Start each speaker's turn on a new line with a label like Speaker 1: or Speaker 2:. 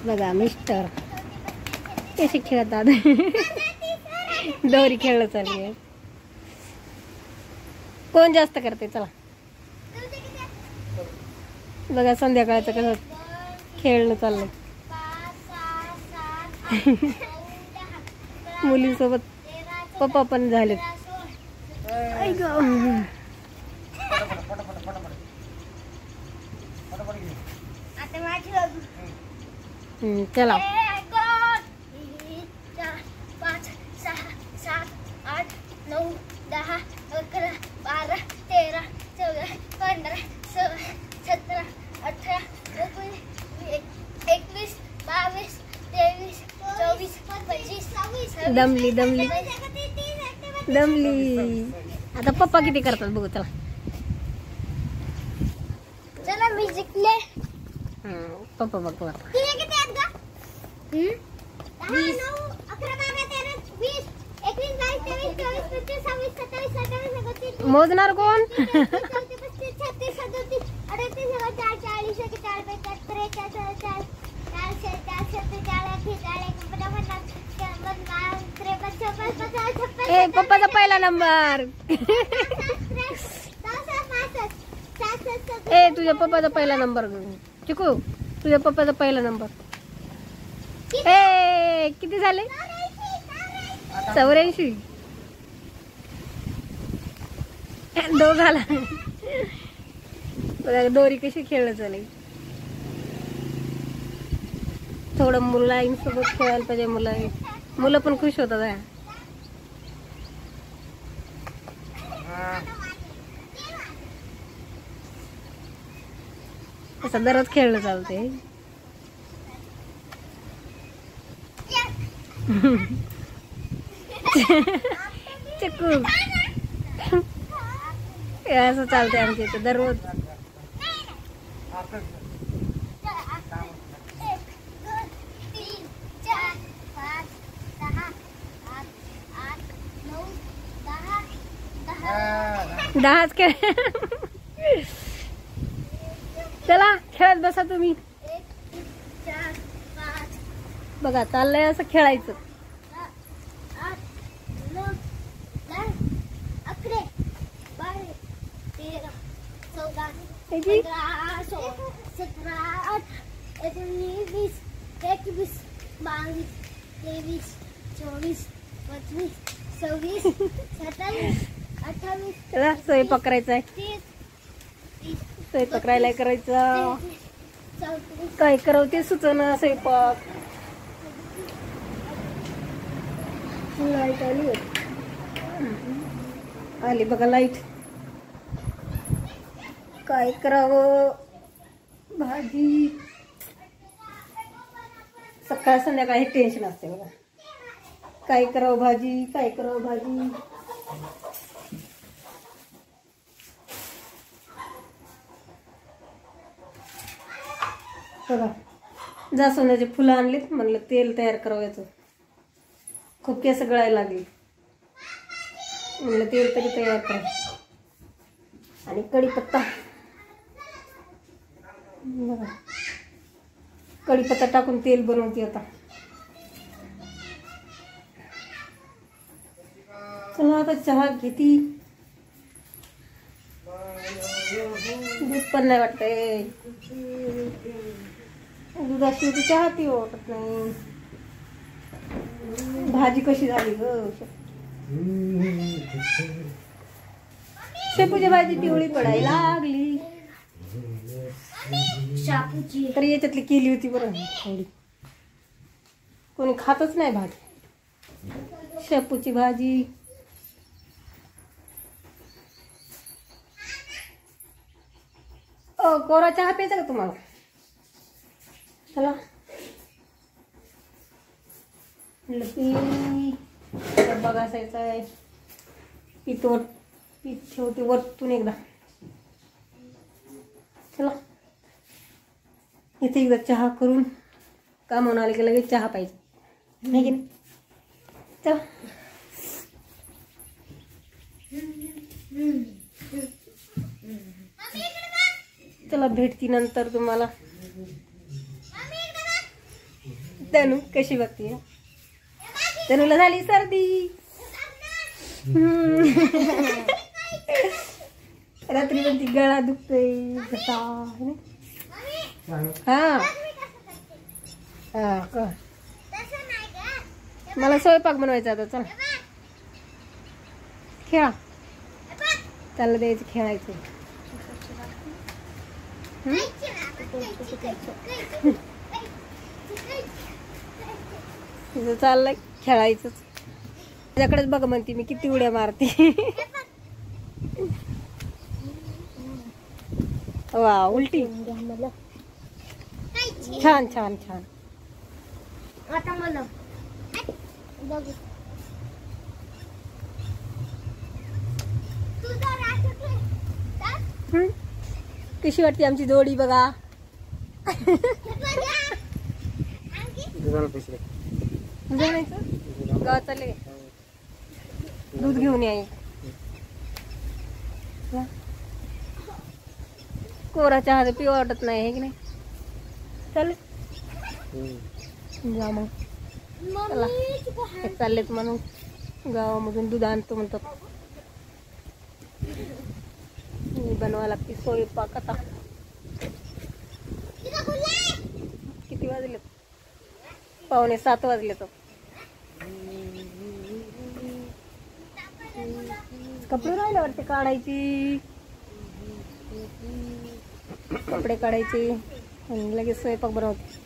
Speaker 1: बघा मिस्टर कसे खेळतात. दोरी खेळलं चालू आहे. कोण जास्त करते चला. बघा संध्याकाळचं कसं खेळणं चाललंय. मुलीसोबत पप्पा पण झालेत. चला
Speaker 2: 5, 6, 7, 8, 9, 10, 11, 12, 13, 14, 15, 16, 17, 18, 19, 21, 22, 23, 24, 25, 26.
Speaker 1: दमली दमली दमली. आता पप्पा किती करतात बघू चला.
Speaker 2: चला मी जिंकले.
Speaker 1: पप्पा बघ बघ.
Speaker 2: तुझे किती आहेत ग? 10, 9, 11, 12, 13, 20, 21, 22, 23, 24, 25, 26, 27, 28, 29,
Speaker 1: मोजणार कोण?
Speaker 2: 30, 31, 32, 33, 34, 38, 39, 40, 41, 43, 44,
Speaker 1: ए पप्पाचा पहिला नंबर. ए तुझ्या पप्पाचा पहिला नंबर. चिकू तुझ्या पप्पाचा पहिला नंबर. ए किती झाले? 84. दोघाला बघा दोरी कशी खेळलं चालेल. थोडं मुलांसोबत खेळायला पाहिजे. मुलं पण खुश होतात. असं दररोज खेळणं चालते. चिकू असं चालतंय आमच्या इथे दररोज. दहाच खेळ. चला खेळत बसा तुम्ही. बघा चाललंय असं खेळायचं.
Speaker 2: 8, 9, 10, 11, 12, 13, 14, 15, 16, 17, 18, 19, 20, 21, 22, 23, 24, 25, 26, 27, 28.
Speaker 1: चला स्वयंपाक करायचा आहे.
Speaker 2: 30,
Speaker 1: स्वयंपाक राहिलाय करायचा.
Speaker 2: 34,
Speaker 1: काय करावं ते सुचना. स्वयंपाक लाईट आली आली बघा लाईट. काय करावं भाजी. सकाळ संध्याकाळी टेन्शन असते बघा. काय करावं भाजी काय करावं भाजी. बघा जास्वंदाची फुलं आणलीत. म्हणलं तेल तयार करावं याचं. खूप केस गळायला लागली. म्हणलं तेल तरी तयार करा. आणि कढीपत्ता बघा. कढीपत्ता टाकून तेल बनवते आता. चला आता चहा घेती. दूध पण नाही वाटतंय. दुधाशिवाय चहा ती वाटत नाही. भाजी कशी झाली ग. शेपूची भाजी पिवळी पडायला लागली.
Speaker 2: शापूची
Speaker 1: तर याच्यातली केली होती बरं थोडी. कोणी खातच नाही भाजी. शेपूची भाजी. कोरा चहा प्यायचा का तुम्हाला? चला डब्बा घासायचा आहे. पीठ ठेवते वरतून एकदा. चला इथे एकदा चहा करून कामावून आले की लगेच चहा पाहिजे नाही की नाही. चला चला भेटती नंतर तुम्हाला. तनू कशी बघते? तनूला झाली सर्दी. रात्री पण ती गळा दुखतोय घसा. हा हा का मला स्वयंपाक बनवायचा आता. चल खेळा. त्याला द्यायचं खेळायचं. तिचं चाललंय खेळायचंच. त्याच्याकडेच बघ म्हणते मी किती उड्या मारते. वा उलटी. छान छान छान.
Speaker 2: आता मला बघू तुझा राहतो.
Speaker 1: कशी वाटते आमची जोडी बघा. गावात चालले दूध घेऊन याय. कोरा चहा पिऊ वाटत नाही हे की नाही. चल जा मग. चला चाललेत म्हणून गावामधून दूध आणतो म्हणतात. बनवा लागते स्वयंपाक आता. किती वाजले? 6:45 वाजले. तर कपडे राहिले वाटते काढायची. कपडे काढायचे आणि लगेच स्वयंपाक बनवते.